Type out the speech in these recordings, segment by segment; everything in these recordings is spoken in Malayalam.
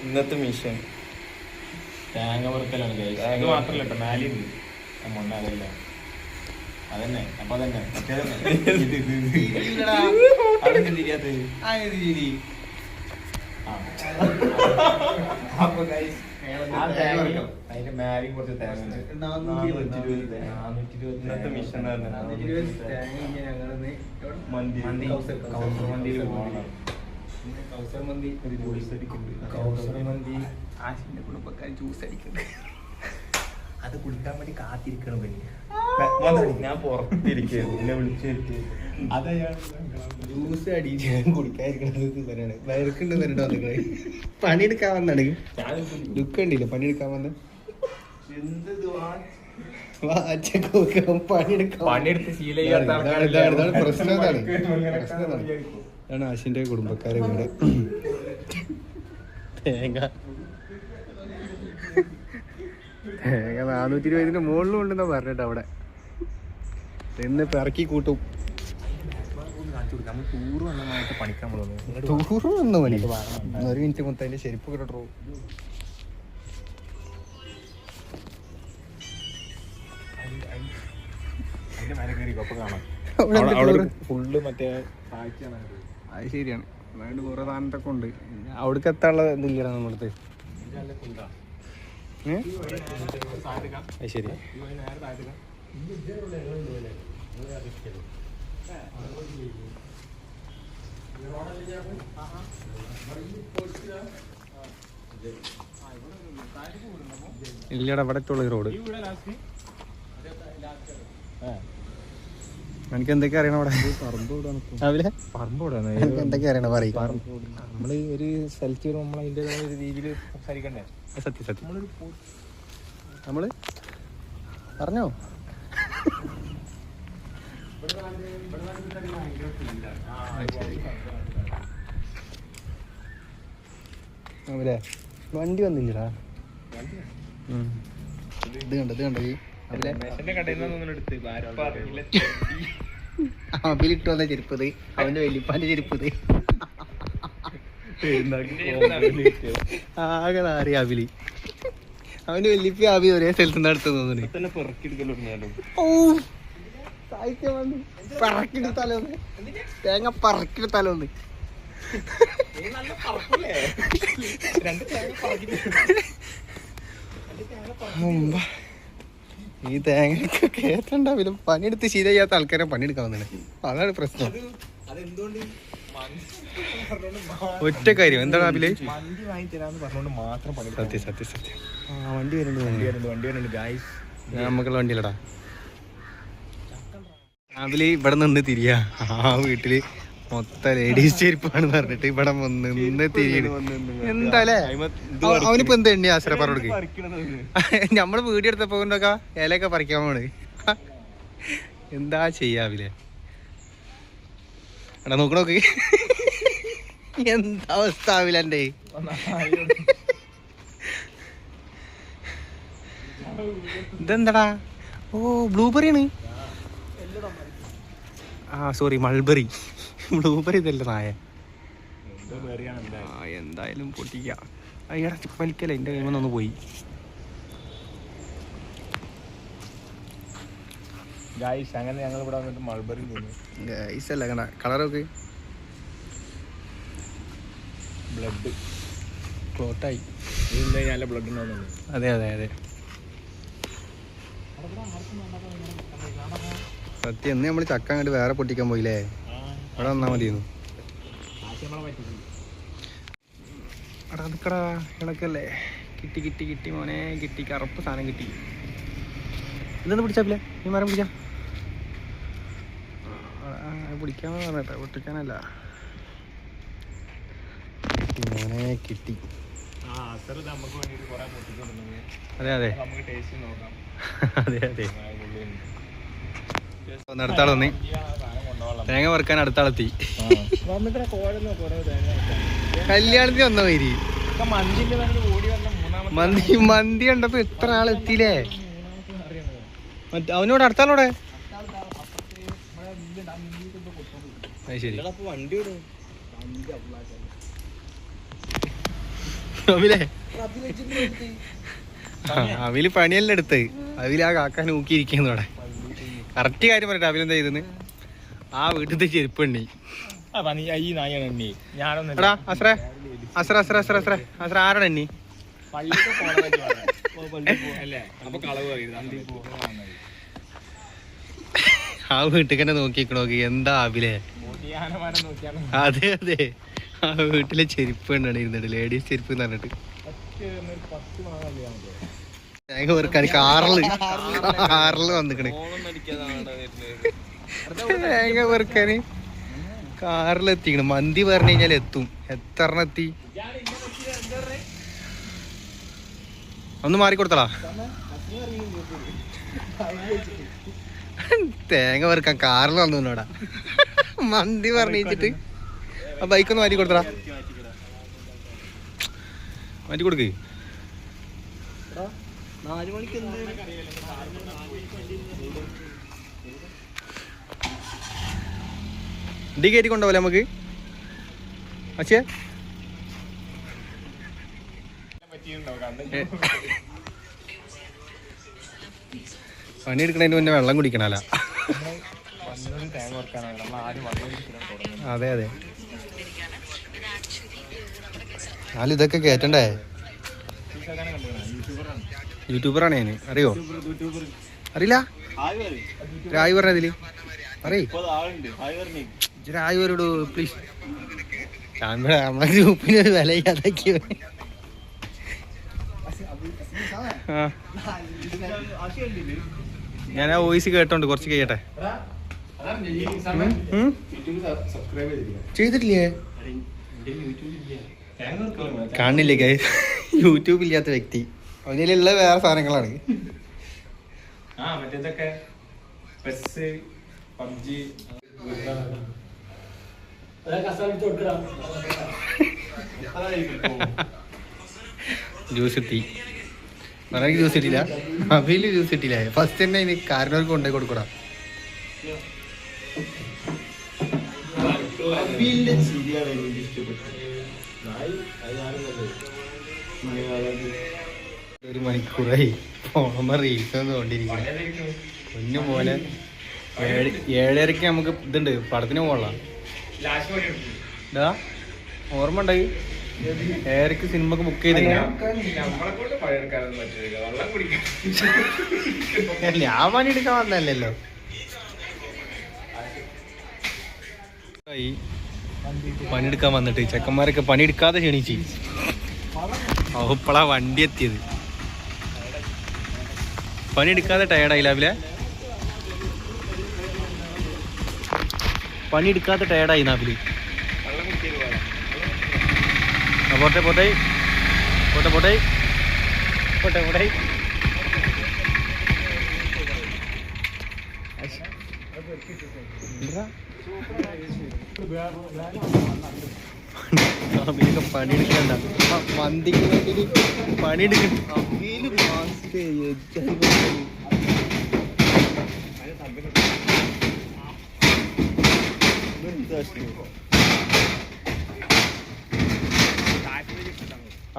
ഇന്നത്തെ മിഷൻ തേങ്ങ വറുക്കലാണ് ഇത് മാത്രല്ല കേട്ടോ നാലുണ്ട് മണ്ണ അതല്ല അതന്നെ അപ്പൊ അതന്നെ അതിന്റെ മേലെയും കുറച്ച് തേങ്ങ ഇന്നത്തെ മിഷൻ മന്തി കൗസർ മന്തിയിൽ പോകണം മന്തി ആശിന്റെ കുടുംബക്കാർ ജ്യൂസ് അടിക്കുന്നുണ്ട്. അത് കുടിക്കാൻ വേണ്ടി കാത്തിരിക്കണം. ഞാൻ പുറത്തിരിക്കുന്നു എന്നെ വിളിച്ചു ജ്യൂസ് അടിച്ച് കുടിക്കാതിരിക്കണത് പറയണേ വയർക്കുണ്ട് പറഞ്ഞിട്ട് വന്നിക്കണേ. പണിയെടുക്കാൻ വന്നാണ് ലുക്ക് ഉണ്ടില്ല പണിയെടുക്കാൻ വന്ന പണിയെടുത്ത് ശീലം പ്രശ്നം അതാണ് ആശിന്റെ കുടുംബക്കാരെ വീട്. തേങ്ങ 420 മുകളിലും ഉണ്ടെന്നാ പറഞ്ഞിട്ട് അവിടെ നിന്ന് പിറക്കി കൂട്ടും. ടൂറ് വന്ന പണിക്കാൻ പോകുന്നു. ടൂറ് വന്ന പണി 1 മിനിറ്റ് മൊത്തം അതിന്റെ ചെരുപ്പ് കിട്ടോ. അതിന്റെ മേലെ കയറി കൊപ്പ കാണാം. ഫുള്ള് മറ്റേ അത് ശരിയാണ്. അതുകൊണ്ട് കുറെ സാധനത്തൊക്കെ ഉണ്ട്. അവിടേക്ക് എത്താനുള്ള ഇതില്ല നമ്മളടുത്ത്. അത് ശരി. ഇല്ലടാ ഇവിടെ എത്തുള്ള റോഡ്. എനിക്ക് എന്തൊക്കെ അറിയണം അവിടെ? രാവിലെ എന്തൊക്കെ അറിയണം പറയും. നമ്മള് ഒരു സ്ഥലത്ത് നമ്മൾ അതിൻ്റെതായ ഒരു രീതിയിൽ സംസാരിക്കണ്ടേ? സത്യം സത്യം. നമ്മള് പറഞ്ഞോ. അവരെ വണ്ടി വന്നില്ലടാ. ഇത് കണ്ടോ അബിലിട്ട് വന്ന ചെരുപ്പത് അവന്റെ വെല്ലിപ്പാന്റെ ചെരുപ്പത് ആകെ അറിയാം. അബിലി അവന്റെ വെല്ലിപ്പി ആബി ഒരേ സ്ഥലത്ത് നിന്ന് അടുത്ത് തോന്നുന്നു. പറക്കിടുത്താലോന്ന് തേങ്ങ പറക്കിടുത്താലോന്ന്. ഈ തേങ്ങയൊക്കെ കേട്ടണ്ടാവില്ല. പണിയെടുത്ത് ശീലമില്ലാത്ത ആൾക്കാരെ പണിയെടുക്കാൻ വന്നത്. അതാണ് പ്രശ്നം. ഒറ്റ കാര്യം എന്താണ് ആബിലെ? സത്യം സത്യം സത്യം. വണ്ടി വരുന്നുണ്ട്. നമുക്കുള്ള വണ്ടിയിലടാ. ആബില് ഇവിടെ നിന്ന് തിരിയാ. ആ വീട്ടില് മൊത്തം ലേഡീസ് ചെരുപ്പാണെന്ന് പറഞ്ഞിട്ട് ഇവിടെ നിന്ന് തിരിയണ്. എന്താല്ലേ അവനിപ്പോ എന്താ എണ്ണി ആശ്രയ പറഞ്ഞോടുക്ക്. നമ്മള് വീഡിയോ എടുത്തപ്പോ കൊണ്ടൊക്കെ ഇലയൊക്കെ പറിക്കാൻ പോണ്. എന്താ ചെയ്യാവില്ലേ? എടാ നോക്കണോക്ക് എന്താ അവസ്ഥ ആവില്ല എന്റെ. ഇതെന്താടാ? ഓ ബ്ലൂബെറിയാണ്. ആ സോറി മൾബറി. ബ്ലൂബെറി ഇതല്ല നായ. എന്തായാലും പൊട്ടിക്ക. അയ്യടാ വലിക്കല്ലേ എന്റെ കൈമ ഒന്ന് പോയി. അങ്ങനെ ഞങ്ങൾ ഇവിടെ വന്നിട്ട് മൾബറി ഗൈസ് അല്ല കണ്ട കളറൊക്കെ ബ്ലഡ് ക്ലോട്ടായി. നല്ല ബ്ലഡ് ഉണ്ടാവുന്നുണ്ട്. അതെ അതെ അതെ സത്യം. എന്ന് നമ്മള് ചക്ക അങ്ങോട്ട് വേറെ പൊട്ടിക്കാൻ പോയില്ലേ? ഇവിടെ വന്നാ മതിയെന്നു. എടാ നിക്കടാ ഇളക്കല്ലേ. കിട്ടി കിട്ടി കിട്ടി മോനെ കിട്ടി. കറുപ്പ് സാധനം കിട്ടി. ഇതൊന്ന് പിടിച്ചാപ്പില്ലേ? ഈ മരം പിടിക്കാം. പിടിക്കാന്ന് പറഞ്ഞേട്ടാ പൊട്ടിക്കാനല്ല. മോനെ കിട്ടി. അതെ അതെ അതെ അതെ. അടുത്താൾ വന്നി തേങ്ങ വറുക്കാൻ അടുത്താളെത്തി. കല്യാണത്തിന് വന്ന പേര് മന്തി കണ്ടപ്പോ എത്ര ആളെത്തിയില്ലേ? അവനോട് അടുത്താളോടെ ശരി. അവിലേ അവില് പണിയെല്ലാം എടുത്ത് അവില് ആ കാക്കാൻ നോക്കിയിരിക്കുന്നു അവിടെ. കറക്റ്റ് കാര്യം പറയട്ടെ, അവിലെന്താ ചെയ്തെന്ന്. ആ വീട്ടിലത്തെ ചെരുപ്പണ്ണി എടാ അസ്രേ അസ്ര അസ്ര അസ്ര അസ്ര അസ്ര ആരാണ് എണ്ണി? ആ വീട്ടിൽ തന്നെ നോക്കി എന്താ അവിലേ. അതെ അതെ, ആ വീട്ടിലെ ചെരുപ്പ് കണ്ടാണ് ഇരുന്നിട്ട്, ലേഡീസ് ചെരുപ്പ് എന്ന് പറഞ്ഞിട്ട്. തേങ്ങ വെറുക്കാൻ കാറില് വന്നിക്കണ്. തേങ്ങ വെറുക്കാന് കാറിലെത്തിക്കണ്. മന്തി പറഞ്ഞു കഴിഞ്ഞാൽ എത്തും. എത്ര എത്തി? ഒന്ന് മാറിക്കൊടുത്തടാ. തേങ്ങ വെറുക്കാൻ കാറിൽ വന്നോടാ. മന്തി പറഞ്ഞിട്ട് ആ ബൈക്കൊന്ന് മാറ്റി കൊടുത്തടാ. മാറ്റി കൊടുക്ക്. 4 മണിക്ക് ഇടി കയറ്റി കൊണ്ടുപോകല്ലേ നമുക്ക്? അച്ഛേ പണിയെടുക്കണതിന് മുന്നേ വെള്ളം കുടിക്കണല്ല. അതെ അതെ, എന്നാലും ഇതൊക്കെ കേറ്റണ്ടേ? യൂട്യൂബറാണ് ഞാൻ. അറിയോ? അറിയില്ല? രായി പറഞ്ഞതില് അറിയ രായുവരോട് പ്ലീസ്. നമ്മളെ ഗ്രൂപ്പിനൊരു വില ഇല്ലാതാക്കിയ. ഞാൻ ആ വോയിസ് കേട്ടോണ്ട് കുറച്ച് കഴിയട്ടെ. ചെയ്തിട്ടില്ലേ? കാണില്ലേ ഗൈസ്, യൂട്യൂബ് ഇല്ലാത്ത വ്യക്തി. അവനിലുള്ള വേറെ സാധനങ്ങളാണ്. ജ്യൂസ് കിട്ടി, ನನಗೆ ജ്യൂസ് കിട്ടില്ല. അഭിയിൽ ജ്യൂസ് കിട്ടില്ല. ഫസ്റ്റ് തന്നെ ഇനി കാരണവർക്ക് കൊണ്ടുപോയി കൊടുക്കണം. ഒരു മണിക്കൂറായി ഫോണുമ്പോ റീൽസ് കൊണ്ടിരിക്കണം. കുഞ്ഞു പോലെ 7:30 നമുക്ക് ഇതുണ്ട്, പടത്തിന് പോകണം. ഓർമ്മ ഉണ്ടായി 7:30 സിനിമക്ക് ബുക്ക് ചെയ്ത്. ഞാൻ പണിയെടുക്കാൻ വന്നല്ലോ. പണിയെടുക്കാൻ വന്നിട്ട് ചെക്കന്മാരൊക്കെ പണിയെടുക്കാതെ ക്ഷണിച്ച് ഇപ്പളാ വണ്ടി എത്തിയത്. പണിയെടുക്കാതെ ടയർഡായില്ല അവലെ, പണിയെടുക്കാതെ ടയർഡായി നാപ്പില്. പോട്ടെ പോട്ടെ പോട്ടെ പോട്ടെ പോട്ടെ പോട്ടെ. പണിയെടുക്കണ്ട, മന്തിക്ക് വേണ്ടി പണിയെടുക്കണ്ട.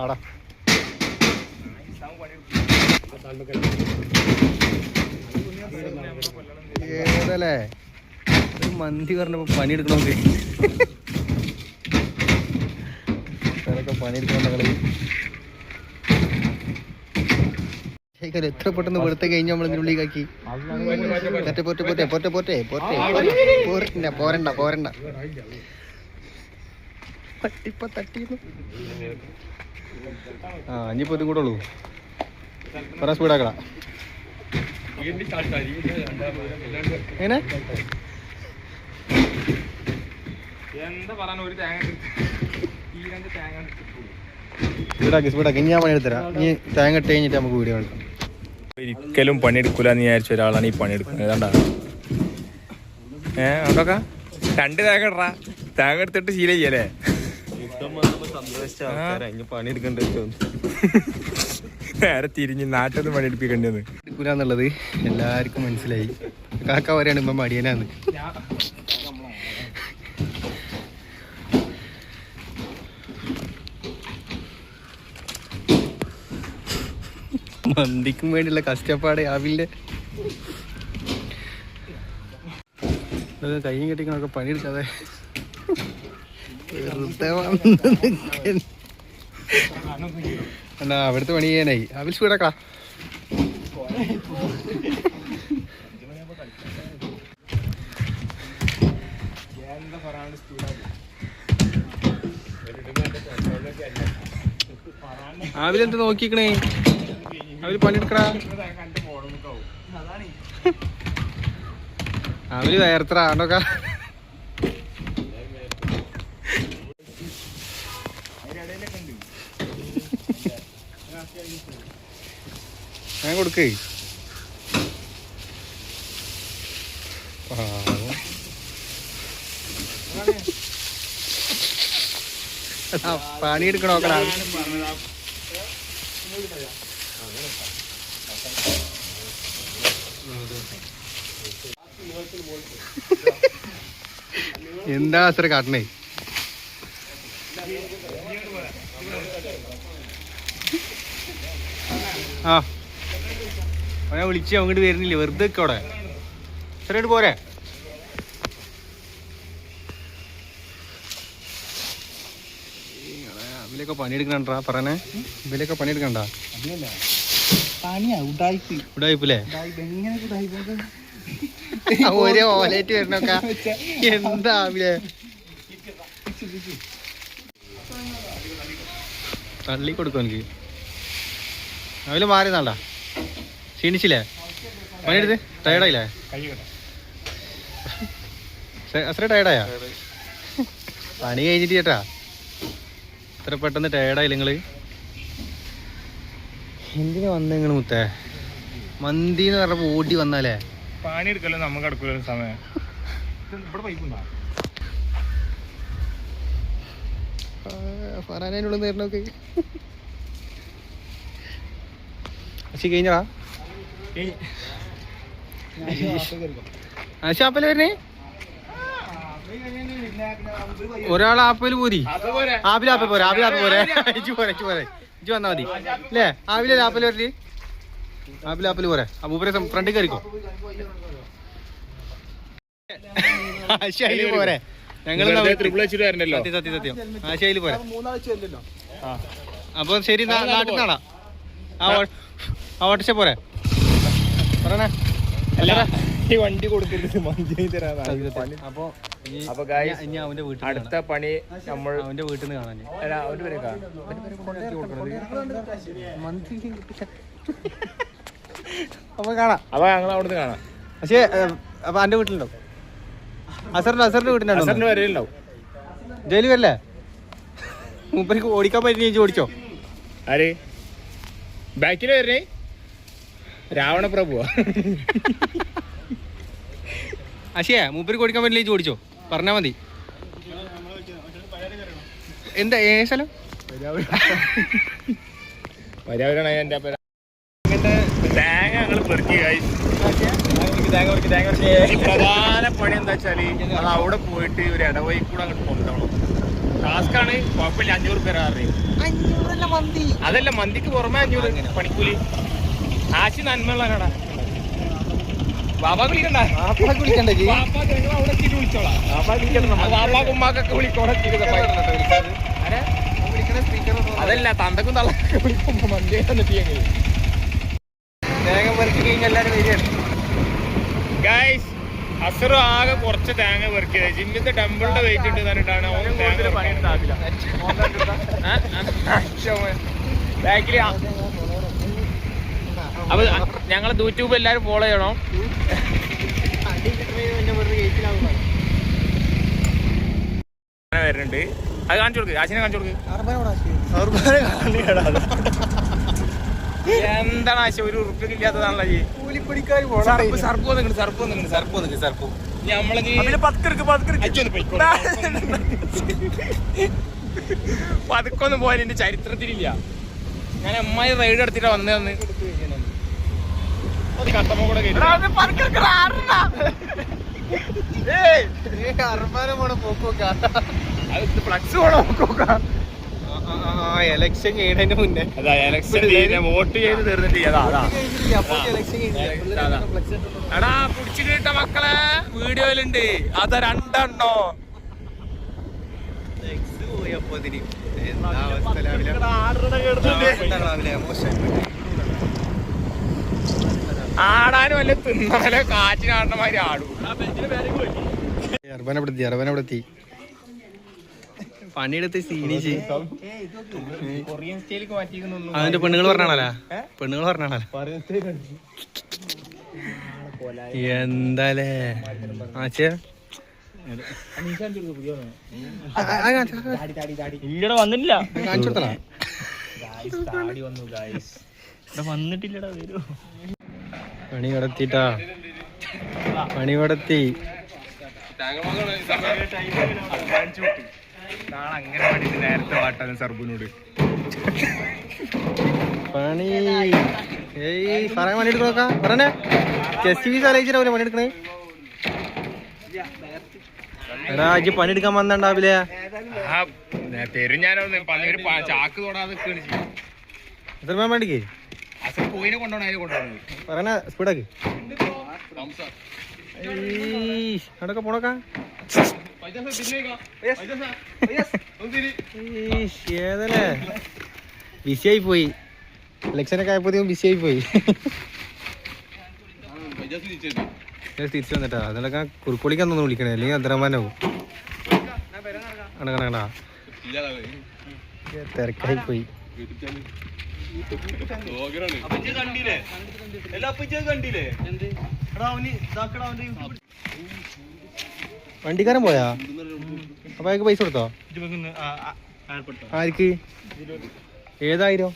ആടാ ഏതല്ലേ ഒരു മന്തി പറഞ്ഞപ്പോ പണിയെടുക്കണമെങ്കിൽ പണിയെടുക്കണ എത്ര പെട്ടെന്ന് വെളുത്ത കഴിഞ്ഞ് നമ്മൾ ഇതിനുള്ളിലാക്കി. പോറ്റെ പോറ്റെ പോറ്റെ പോറ്റെ പോറ്റെ പോരണ്ട പോരണ്ട. തട്ടിപ്പ തട്ടിന്നു. ഇനിയിപ്പോ ഇതും കൂടെ ഉള്ളൂ. പറയാൻ സ്പീഡാക്കട. എങ്ങനെ സ്പീഡാക്കി സ്പീഡാക്കി. ഇനി ഞാൻ പണിയെടുത്തരാം. ഇനി തേങ്ങ ഇട്ട് കഴിഞ്ഞിട്ട് നമുക്ക് വീഡിയോ എടുക്കാം. ഒരിക്കലും പണിയെടുക്കൂല എന്ന് വിചാരിച്ച ഒരാളാണ് ഈ പണിയെടുക്കുന്നത്. ഏതാണ്ടാ അതൊക്കെ 2 തേങ്ങ ഇടറാ. തേങ്ങ എടുത്തിട്ട് ശീലം ചെയ്യല്ലേ. പണിയെടുക്കണ്ട നേരെ തിരിഞ്ഞ് നാട്ടിൽ പണിയെടുപ്പിക്കേണ്ടത് എടുക്കൂലെന്നുള്ളത് എല്ലാവർക്കും മനസ്സിലായി. കാക്ക പറയാണ് ഇപ്പൊ മടിയനാന്ന്. മന്തിക്കും വേണ്ടിയുള്ള കഷ്ടപ്പാട് രാവിലെ കയ്യും കെട്ടിക്കണൊക്കെ പണിയെടുക്കാതെ വെറുതെ എന്നാ അവിടുത്തെ പണി ചെയ്യാനായി ആവിൽ സ്പീഡാക്കാ. ആവിലെന്ത് നോക്കിക്കണേ, അവര് പണിയെടുക്കടാ. അവര് വേർത്ര ആണ്ടോക്ക ഞാൻ കൊടുക്കേ. പണിയെടുക്കണോക്കടാ. എന്താ അത്ര കാട്ടണേ? ആ അവനെ വിളിച്ച് അങ്ങോട്ട് വരുന്നില്ല, വെറുതെ അവിടെ ചെറിയ പോരെ. ഇതിലൊക്കെ പണിയെടുക്കണ്ടാ പറഞ്ഞേ, ഇതിലൊക്കെ പണിയെടുക്കണ്ട. ഉടായിപ്പല്ലേ ഒരേ ഓലേറ്റ് വരണൊക്കെ എന്താ തള്ളി കൊടുക്കും എനിക്ക്. അവല് മാറിയതാണ്ടാ, ക്ഷീണിച്ചില്ലേ? പണിയെടുത്ത് ടയർഡായില്ലേ? അത്ര ടയർഡായാ? പണി കഴിഞ്ഞിട്ട് ചേട്ടാ ഇത്ര പെട്ടെന്ന് ടയർഡായില്ല നിങ്ങള്? എന്തിനു വന്ന നിങ്ങള് മുത്തേ? മന്തി എന്ന് പറഞ്ഞപ്പോ ഓടി വന്നാലേ പണി എടുക്കല്ലോ, നമുക്ക് എടുക്കൂല സമയം. പറയാനുള്ള നേരണമൊക്കെ അശി കഴിഞ്ഞടാ. ആശാപ്പല് വരണേ? ഒരാൾ ആപ്പിൽ പോരി, ആപ്പിൽ പോരെ, ഇജ് പോരെ ഇജ് വന്നാ മതി അല്ലേ? ആവിലെ ആപ്പിൽ വരല്, ആപ്പിൽ പോരെ. മൂപ്പരെ ഫ്രണ്ടിൽ കയറിക്കോ. ആശായില് പോരെ, ഞങ്ങൾ സത്യം ആശായില് പോരെ. അപ്പൊ ശരി, നാട്ടിൽ നാളാ ആ ഓട്ടോഷ പോരെ പറയണേ. ഈ വണ്ടി കൊടുത്തിട്ട് അപ്പൊ ഇനി അവന്റെ വീട്ടിൽ അടുത്ത പണി നമ്മൾ അവന്റെ വീട്ടിൽ നിന്ന് കാണാൻ അപ്പൊ കാണാം. അപ്പൊ ഞങ്ങൾ അവിടുന്ന് കാണാം. പക്ഷേ അപ്പൊ എന്റെ വീട്ടിലുണ്ടോ? അസറിന്റെ വീട്ടിലുണ്ടോ? വരെയുണ്ടാവും. ജയില് വരല്ലേ? മൂപ്പർക്ക് ഓടിക്കാൻ പറ്റി ഓടിച്ചോ? ആര് ബാക്കില് വരണേ? രാവണപ്രഭുവാ. അശിയാ മൂപ്പർക്ക് ഓടിക്കാൻ പറ്റില്ല, ഓടിച്ചോ പറഞ്ഞാ മതി. എന്താ ഏ സ്ഥലം? തേങ്ങ ഞങ്ങൾ പെറുക്കി. പ്രധാന പണി എന്താ വെച്ചാല് അത് അവിടെ പോയിട്ട് ഒരു ഇടവഴി കൂടെ അങ്ങോട്ട് കൊണ്ടുപോകണം. ടാസ്കാണ്, കുഴപ്പമില്ല. 500 പേര് അതല്ല, മന്തിക്ക് പുറമെ 500 പണിക്കൂലി. ആശി നന്മയുള്ളവനാടാ. ബാബാ വിളിക്കണ്ട, അവിടെ എത്തിയിട്ട് വിളിച്ചോളാം. ബാബാ ഉമ്മാക്കൊക്കെ വിളിക്കോടെ. അതല്ല, തന്തക്കും തള്ളക്കൊക്കെ വിളിക്കുമ്പോ മന്തി തന്നിട്ട് തേങ്ങ പെറുക്കി കഴിഞ്ഞാൽ എല്ലാവരും വരികയാണ്. ഗൈസ്, അസറ് ആകെ കുറച്ച് തേങ്ങ പെറുക്കിയത്. ജിമ്മിന്റെ ടെമ്പിളിന്റെ വെയിറ്റ് ഉണ്ട് എന്നിട്ടാണ് ബാക്കില്. അപ്പൊ ഞങ്ങളെ യൂട്യൂബ് എല്ലാരും ഫോളോ ചെയ്യണം. വരുന്നുണ്ട്, അത് കാണിച്ചു കൊടുക്ക്. ആശിനെ കാണിച്ചു കൊടുക്ക്. എന്താണ് ആശ, ഒരു ഉറുപ്പിക്ക് ഇല്ലാത്തതാണല്ലോ ഈ സർപ്പ് പതുക്കൊന്നും പോലെ എന്റെ ചരിത്രത്തിലില്ല. ഞാൻ അമ്മായി റൈഡ് എടുത്തിട്ടാ വന്നതെന്ന്. കട്ടമ്മ കൂടെ ഫ്ലക്സ് പോണ പോക്കോക്കാം. എലക്ഷൻ കഴിഞ്ഞതിന് മുന്നേ അതാ എലക്ഷൻ വോട്ട് ചെയ്ത് തീർന്നിട്ട് എടാ കുടിച്ചു കിട്ട മക്കളെ വീഡിയോയിലുണ്ട് അതാ 2 എണ്ണോ ആടാനും വല്ല തിന്നാലോ കാറ്റിനാടണമാതിരി ആടും. അർബനപ്പെടുത്തി പണിയെടുത്ത് സീനിച്ച് കൊറിയൻ സ്റ്റൈലിക്ക് മാറ്റിക്കുന്നു. അതിന്റെ പെണ്ണുങ്ങൾ പറഞ്ഞാണല്ലോ എന്താലേ ആച്ചേ ഇല്ലടാ വന്നിട്ടില്ല കാണിച്ചു കൊടുത്തടാ വന്നിട്ടില്ലടാ വരൂ. പണി കടത്തി നാളെ അങ്ങനെ വേണ്ടിട്ട് നേരത്തെ വാട്ടാലും സർബിനോട് പണി പറയാൻ പണി എടുക്കണ നോക്കാം പറഞ്ഞേ ചെസ്റ്റ് ഫീസ് ആലോചിച്ചിട്ടാവില്ലേ പണി എടുക്കണേ എടാ ഇജ്ജ് പണിയെടുക്കാൻ വന്നിണ്ടാവില്ലേ തരും ഞാനൊന്ന് പണിയൊരു ചാക്ക് തൊടാതെ എത്ര രൂപ വേണ്ടിക്കേ കോയിനെ കൊണ്ടുപോകണം പറയണ സ്പീഡാക്ക് എവിടൊക്കെ പോണോക്കാ ഏതല്ലേ ബിസിയായി പോയി ഇലക്ഷനൊക്കെ ആയപ്പോഴത്തേക്കും ബിസിയായി പോയി തിരിച്ചു വന്നിട്ടാ അതിലൊക്കെ കുറുക്കോളിക്കാൻ തോന്നുന്നു വിളിക്കണേ അല്ലെങ്കിൽ അന്തരമാനാവും കണക്കണ തിരക്കായി പോയി വണ്ടിക്കാരൻ പോയാ അപ്പൊ അയാൾക്ക് പൈസ കൊടുത്തോ ആർക്ക് ഏതായിരം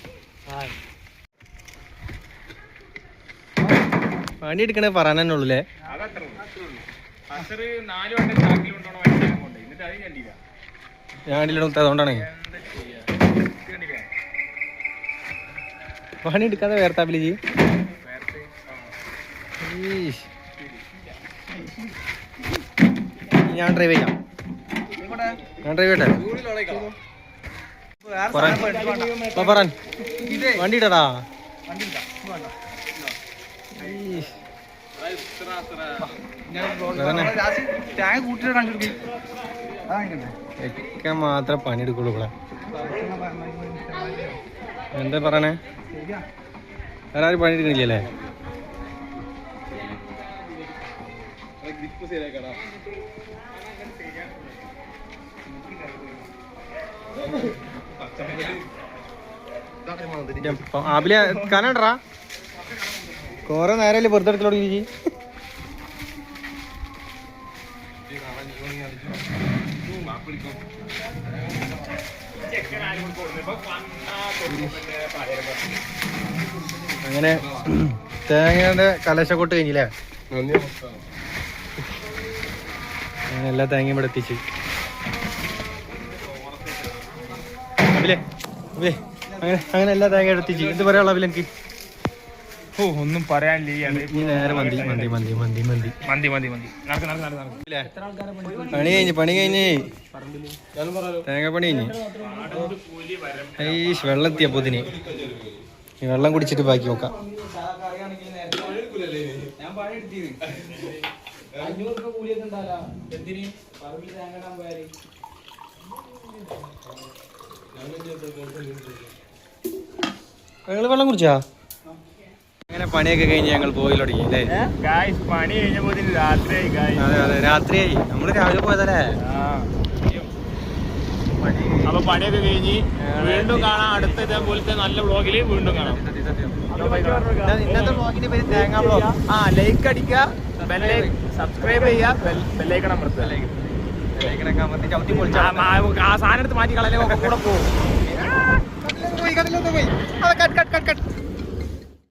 പണി എടുക്കണേ പറയാൻ തന്നെ ഉള്ളൂല്ലേ ഞാൻ കണ്ടില്ല അതുകൊണ്ടാണ് പണി എടുക്കാതെ വേർത്താപ്പില് ജി ഞാൻ ഡ്രൈവ് ചെയ്യാം പറയാൻ വണ്ടി ഇടടാ ഒക്കെ മാത്രം പണിയെടുക്കുള്ളൂ ഇവിടെ എന്താ പറയണേ വേറെ ആരും പണിയെടുക്കണില്ലേ ആബിലെ കാണാണ്ടാ കൊറേ നേരല്ലേ വെറുതെ എടുക്കലോ ചേച്ചി അങ്ങനെ തേങ്ങയുടെ കലശക്കൊട്ട് കഴിഞ്ഞില്ലേ അങ്ങനെ എല്ലാ തേങ്ങയും ഇവിടെ എത്തിച്ച് അങ്ങനെ എല്ലാ തേങ്ങ എത്തിച്ച് എന്ത് പറയാനുള്ള അവിലെ എനിക്ക് ഒന്നും പറയാനില്ല നീ നേരെ മന്തി മന്തി മന്തി മന്തി മന്തി മന്തി മന്തി മന്തി പണി കഴിഞ്ഞ് തേങ്ങ പണി കഴിഞ്ഞ് വെള്ളം എത്തിയപ്പോ ഇതിന് ഈ വെള്ളം കുടിച്ചിട്ട് ബാക്കി നോക്കാം ഞങ്ങള് വെള്ളം കുടിച്ചാ അങ്ങനെ പണിയൊക്കെ കഴിഞ്ഞ് ഞങ്ങൾ പോയി തുടങ്ങി അല്ലേ പണി കഴിഞ്ഞപ്പോ രാത്രിയായി. അതെ അതെ രാത്രിയായി നമ്മള് രാവിലെ പോയതല്ലേ അപ്പൊ പണിയൊക്കെ കഴിഞ്ഞ് വീണ്ടും കാണാം അടുത്ത ഇതേപോലത്തെ നല്ല വ്ളോഗില് വീണ്ടും കാണാം. ഇന്നത്തെ വ്ളോഗിന്റെ പേര് തേങ്ങ വ്ളോഗ്. ലൈക്ക് അടിക്കുക, സബ്സ്ക്രൈബ് ചെയ്യുക, ബെല്ലൈക്കൺ അമർത്തുക. ആ സാധനം എടുത്ത് മാറ്റി കളയാൻ കൂടെ പോകും.